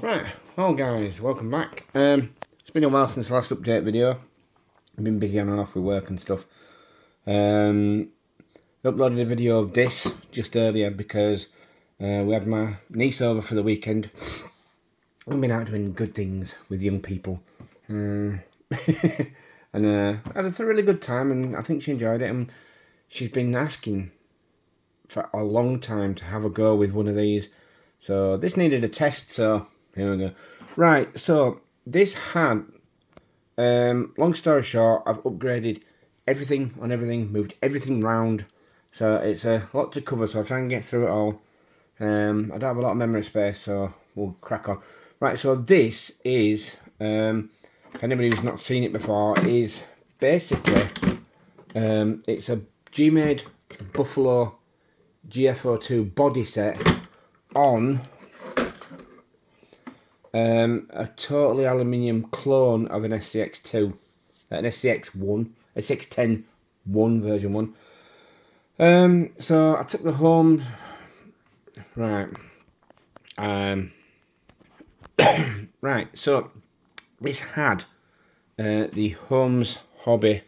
Right, well guys, welcome back. It's been a while since the last update video. I've been busy on and off with work and stuff. Uploaded a video of this just earlier because we had my niece over for the weekend. I've been out doing good things with young people. and had a really good time, and I think she enjoyed it. And she's been asking for a long time to have a go with one of these. So this needed a test, so here we go. Right, so this had, long story short, I've upgraded everything on everything, moved everything round. So it's a lot to cover, so I'll try and get through it all. I don't have a lot of memory space, so we'll crack on. Right, so this is, if anybody who's not seen it before, is basically, it's a G-Made Buffalo GFO2 body set on a totally aluminium clone of an SCX2, an SCX1, SCX10 1 version 1. So I took the home, right, right, so this had the Holmes Hobby,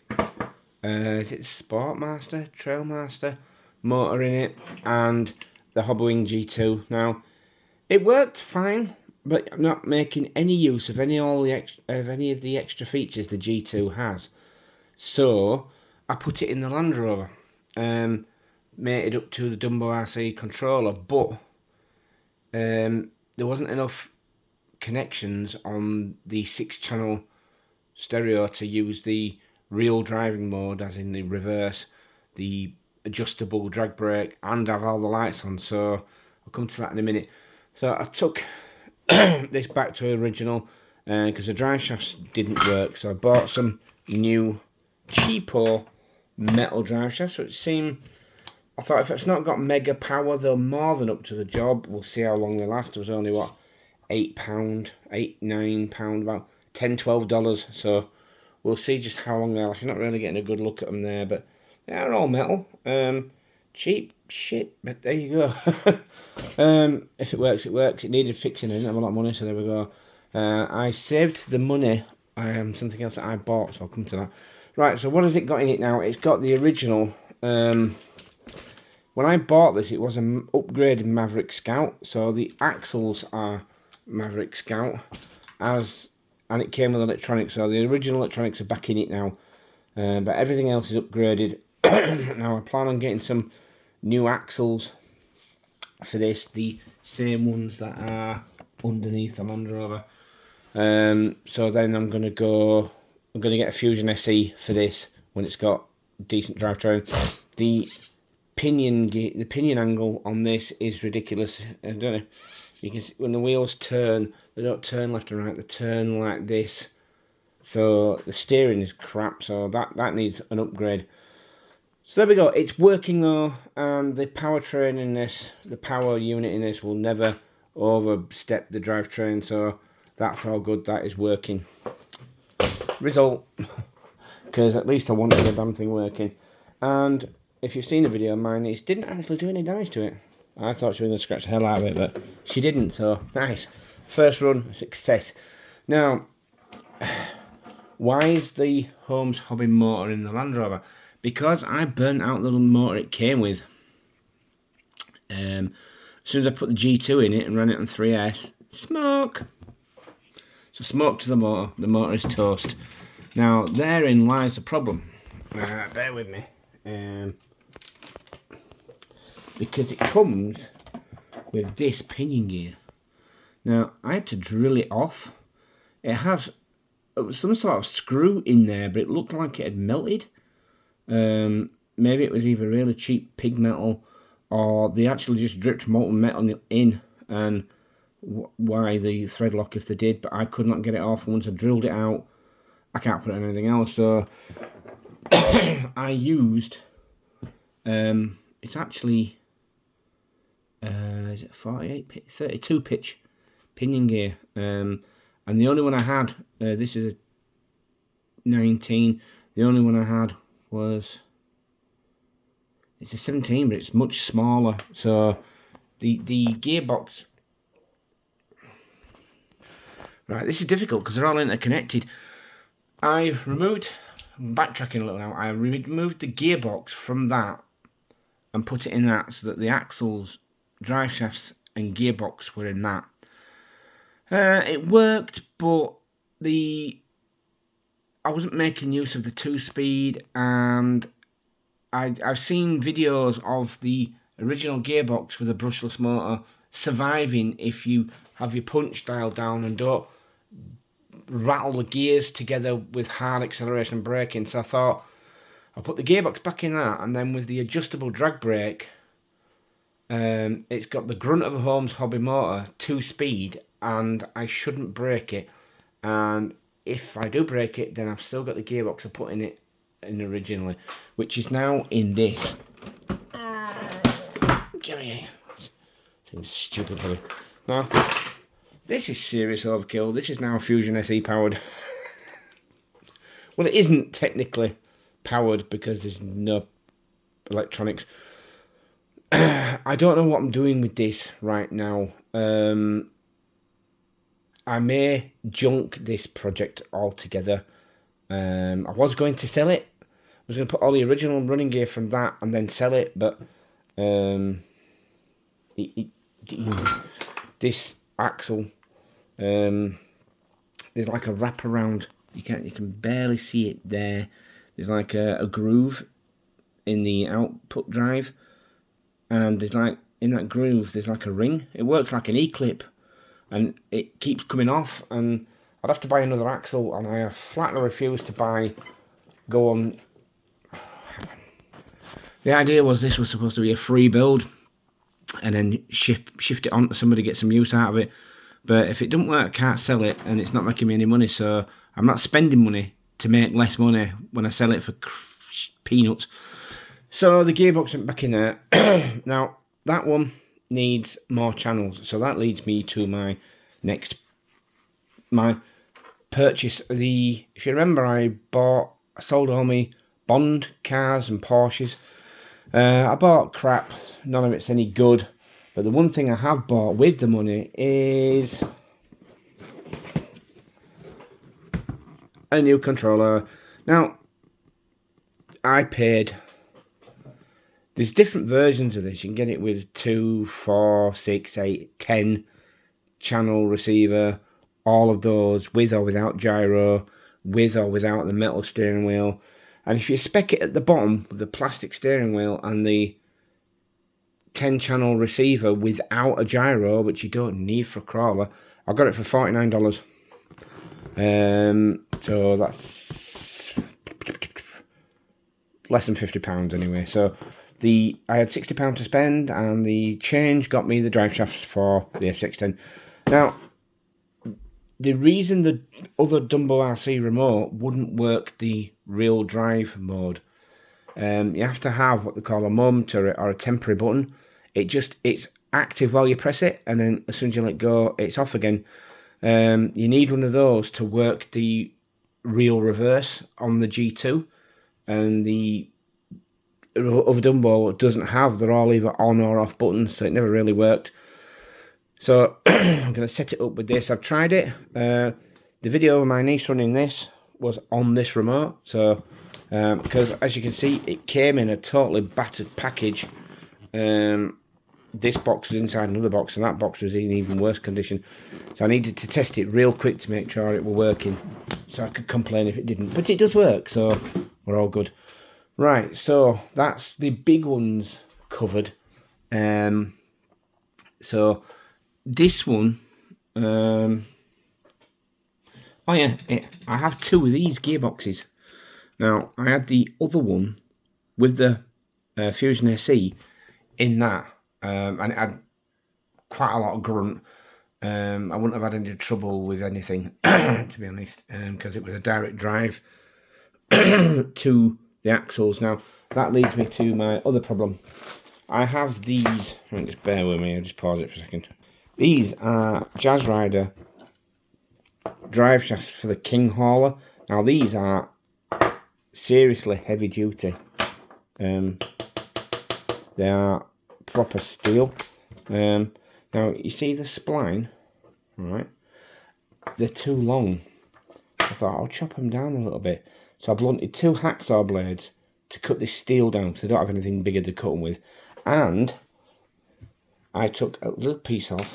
is it Sportmaster, Trailmaster motor in it, and the Hobbywing G2. Now, it worked fine, but I'm not making any use of any of the extra features the G2 has. So I put it in the Land Rover, mated up to the Dumbo RC controller, but there wasn't enough connections on the 6-channel stereo to use the real driving mode, as in the reverse, the adjustable drag brake, and have all the lights on. So I'll come to that in a minute. So I took this back to original because the drive shafts didn't work, so I bought some new cheapo metal drive shafts, which seem, I thought if it's not got mega power, they're more than up to the job. We'll see how long they last. It was only what, £8, £9, about $10-12, so we'll see just how long they last. You're not really getting a good look at them there, but they're all metal. Cheap shit, but there you go. If it works, it works. It needed fixing. I didn't have a lot of money, so there we go. I saved the money. Something else that I bought, so I'll come to that. Right, so what has it got in it now? It's got the original. When I bought this, it was an upgraded Maverick Scout, so the axles are Maverick Scout, and it came with electronics, so the original electronics are back in it now, but everything else is upgraded. Now I plan on getting some new axles for this, the same ones that are underneath the Land Rover. So then I'm gonna get a Fusion SE for this when it's got decent drivetrain. The pinion angle on this is ridiculous. I don't know. You can see when the wheels turn, they don't turn left and right. They turn like this. So the steering is crap. So that needs an upgrade. So there we go. It's working though, and the powertrain in this, the power unit in this, will never overstep the drivetrain. So that's all good. That is working. Result, because at least I wanted the damn thing working. And if you've seen the video of mine, it didn't actually do any damage to it. I thought she was going to scratch the hell out of it, but she didn't, so nice. First run, success. Now, why is the Holmes Hobby motor in the Land Rover? Because I burnt out the little motor it came with. As soon as I put the G2 in it and ran it on 3S, smoke! So smoke to the motor is toast. Now, therein lies the problem. Bear with me. Because it comes with this pinion gear. Now, I had to drill it off. It has some sort of screw in there, but it looked like it had melted. Maybe it was either really cheap pig metal, or they actually just dripped molten metal in, and why the thread lock if they did, but I could not get it off. Once I drilled it out, I can't put it on anything else, so I used, it's actually, is it 32 pitch pinion gear, and the only one I had, this is a 19, the only one I had was, it's a 17, but it's much smaller, so the gearbox, Right, this is difficult because they're all interconnected. Backtracking a little now, I removed the gearbox from that and put it in that so that the axles, drive shafts and gearbox were in that. It worked, but I wasn't making use of the 2-speed, and I've seen videos of the original gearbox with a brushless motor surviving if you have your punch dial down and don't rattle the gears together with hard acceleration and braking. So I thought I'll put the gearbox back in that, and then with the adjustable drag brake, it's got the grunt of a Holmes hobby motor, 2-speed, and I shouldn't break it. And if I do break it, then I've still got the gearbox I put in it originally, which is now in this. Jimmy, seems stupid heavy. Now, this is serious overkill. This is now Fusion SE powered. Well, it isn't technically powered because there's no electronics. I don't know what I'm doing with this right now. I may junk this project altogether. I was going to sell it. I was going to put all the original running gear from that and then sell it, but this axle, there's like a wraparound. You can barely see it there. There's like a groove in the output drive, and there's like in that groove there's like a ring. It works like an E-clip, and it keeps coming off, and I'd have to buy another axle, and I flatly refuse to go on. The idea was this was supposed to be a free build, and then shift it on to somebody, get some use out of it. But if it doesn't work, I can't sell it, and it's not making me any money, so I'm not spending money to make less money when I sell it for peanuts. So the gearbox went back in there. Now, that one needs more channels, so that leads me to my purchase. If you remember, I sold all my Bond cars and Porsches. I bought crap, none of it's any good, but the one thing I have bought with the money is a new controller. Now, there's different versions of this. You can get it with 2, 4, 6, 8, 10 channel receiver, all of those with or without gyro, with or without the metal steering wheel. And if you spec it at the bottom with the plastic steering wheel and the 10 channel receiver without a gyro, which you don't need for a crawler, I got it for $49. So that's less than £50 anyway. So I had £60 to spend, and the change got me the drive shafts for the S610. Now, the reason the other Dumbo RC remote wouldn't work the real drive mode, you have to have what they call a moment or a temporary button. It's active while you press it, and then as soon as you let go, it's off again. You need one of those to work the real reverse on the G2, and the other Dumbo doesn't have. They're all either on or off buttons, so it never really worked. So I'm going to set it up with this. I've tried it. The video of my niece running this was on this remote. So because as you can see, it came in a totally battered package. This box was inside another box, and that box was in even worse condition. So I needed to test it real quick to make sure it were working, so I could complain if it didn't. But it does work, so we're all good. Right, so that's the big ones covered. So this one, oh yeah, I have 2 of these gearboxes. Now, I had the other one with the Fusion SE in that, and it had quite a lot of grunt. I wouldn't have had any trouble with anything, to be honest, because it was a direct drive to the axles. Now, that leads me to my other problem. I have these, just bear with me, I'll just pause it for a second. These are Jazz Rider drive shafts for the King Hauler. Now, these are seriously heavy duty. They are proper steel. Now, you see the spline, right? they're too long. I thought I'll chop them down a little bit. So I blunted 2 hacksaw blades to cut this steel down because I don't have anything bigger to cut them with. And I took a little piece off.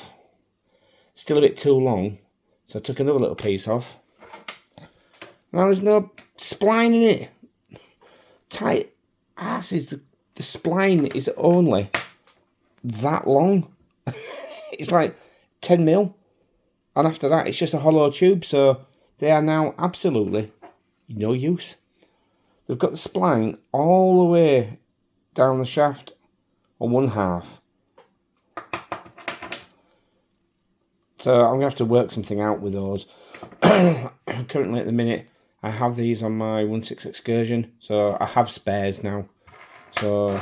Still a bit too long. So I took another little piece off. Now there's no spline in it. Tight asses. The spline is only that long. It's like 10 mil. And after that, it's just a hollow tube. So they are now absolutely no use. They've got the spline all the way down the shaft on one half. So I'm going to have to work something out with those. Currently at the minute, I have these on my 1/6 excursion. So I have spares now. So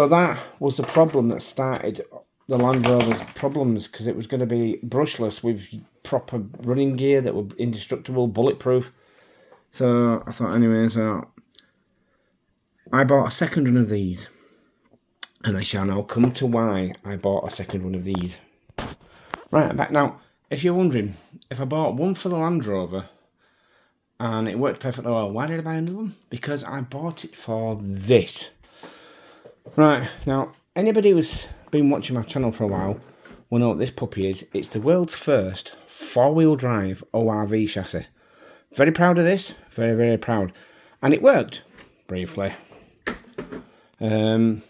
that was the problem that started the Land Rover's problems, because it was going to be brushless with proper running gear that were indestructible, bulletproof. So I thought anyway, so I bought a second one of these. And I shall now come to why I bought a second one of these. Right, I'm back now. If you're wondering, if I bought one for the Land Rover and it worked perfectly well, why did I buy another one? Because I bought it for this. Right, now, anybody who's been watching my channel for a while will know what this puppy is. It's the world's first 4-wheel drive ORV chassis. Very proud of this. Very, very proud. And it worked, briefly. Alright,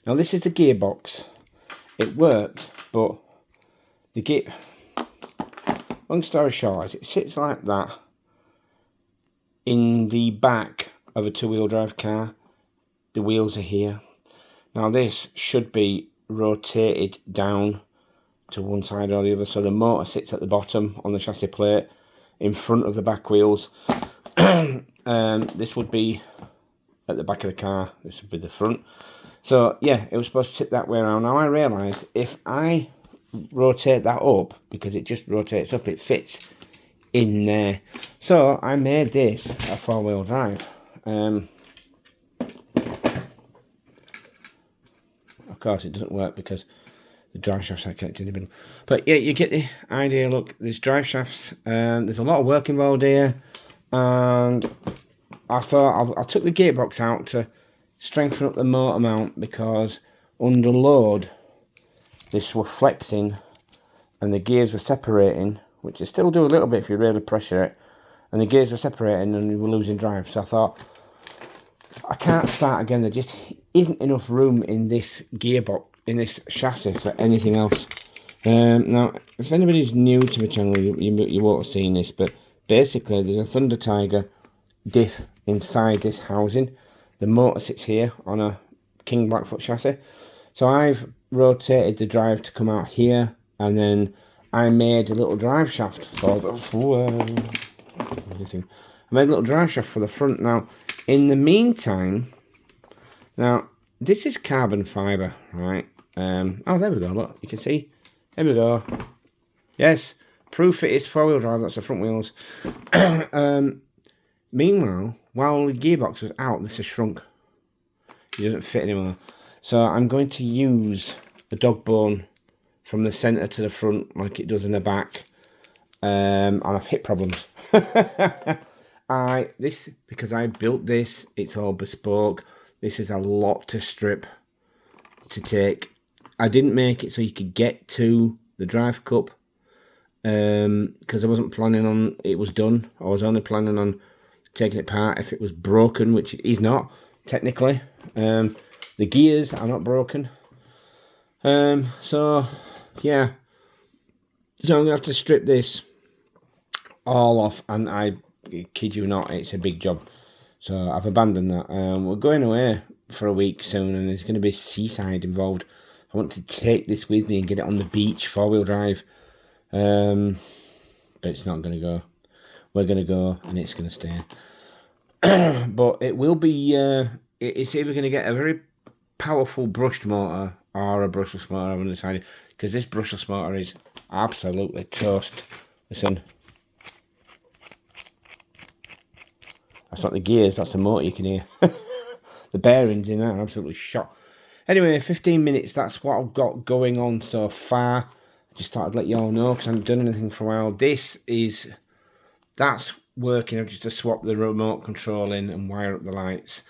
now this is the gearbox. It worked, but the gear... Long story short, it sits like that in the back of a 2-wheel drive car. The wheels are here. Now this should be rotated down to one side or the other, so the motor sits at the bottom on the chassis plate in front of the back wheels. This would be at the back of the car, this would be the front. So yeah, it was supposed to sit that way around. Now I realised if I rotate that up, because it just rotates up, it fits in there. So I made this a 4-wheel drive. Of course it doesn't work because the drive shafts are connected in the middle. But yeah, you get the idea. Look, there's drive shafts, there's a lot of work involved here, and I thought I took the gearbox out to strengthen up the motor mount, because under load this was flexing and the gears were separating, which they still do a little bit if you really pressure it, and the gears were separating and you were losing drive. So I thought, I can't start again, there just isn't enough room in this gearbox, in this chassis, for anything else. Now, if anybody's new to my channel, you won't have seen this, but basically there's a Thunder Tiger diff inside this housing. The motor sits here on a King Blackfoot chassis. So I've rotated the drive to come out here, and then I made a little drive shaft for the... I made a little drive shaft for the front. Now, in the meantime, now, this is carbon fibre, right? Oh, there we go, look, you can see. There we go. Yes, proof it is 4-wheel drive, that's the front wheels. Meanwhile, while the gearbox was out, this has shrunk. It doesn't fit anymore. So I'm going to use the dog bone from the centre to the front, like it does in the back. And I've hit problems. Because I built this, it's all bespoke. This is a lot to strip, to take. I didn't make it so you could get to the drive cup, because I wasn't planning on it was done. I was only planning on taking it apart if it was broken, which it is not, technically. The gears are not broken. So, yeah. So I'm going to have to strip this all off, and I kid you not, it's a big job. So I've abandoned that. We're going away for a week soon, and there's going to be seaside involved. I want to take this with me and get it on the beach, 4-wheel drive. But it's not going to go. We're going to go, and it's going to stay. But it will be, it's either going to get a very powerful brushed motor or a brushless motor, I haven't decided, because this brushless motor is absolutely toast. Listen. That's not the gears, that's the motor you can hear. The bearings in there are absolutely shot. Anyway, 15 minutes, that's what I've got going on so far. just thought I'd let you all know because I haven't done anything for a while. That's working. I've just to swap the remote control in and wire up the lights.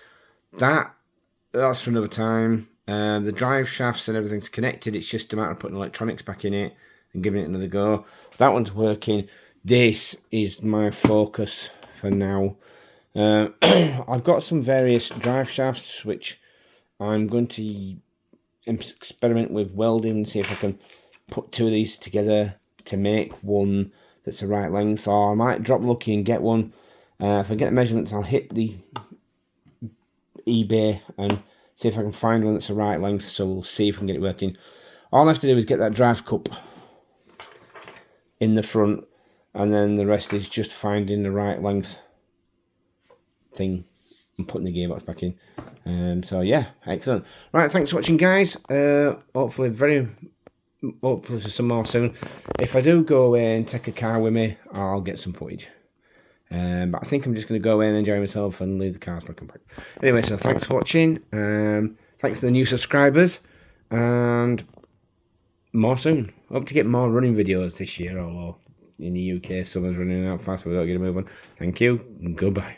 That's for another time. The drive shafts and everything's connected. It's just a matter of putting electronics back in it and giving it another go. That one's working. This is my focus for now. I've got some various drive shafts which I'm going to experiment with welding and see if I can put two of these together to make one that's the right length, or I might drop lucky and get one. If I get the measurements, I'll hit the eBay and see if I can find one that's the right length, so we'll see if we can get it working. All I have to do is get that drive cup in the front, and then the rest is just finding the right length thing and putting the gearbox back in. So yeah, excellent. Right, thanks for watching, guys. Hopefully for some more soon. If I do go away and take a car with me, I'll get some footage. But I think I'm just going to go away and enjoy myself and leave the car so I can back. Anyway, so thanks for watching. Thanks to the new subscribers, and more soon. Hope to get more running videos this year, although in the UK summer's running out fast, we don't get a move on. Thank you and goodbye.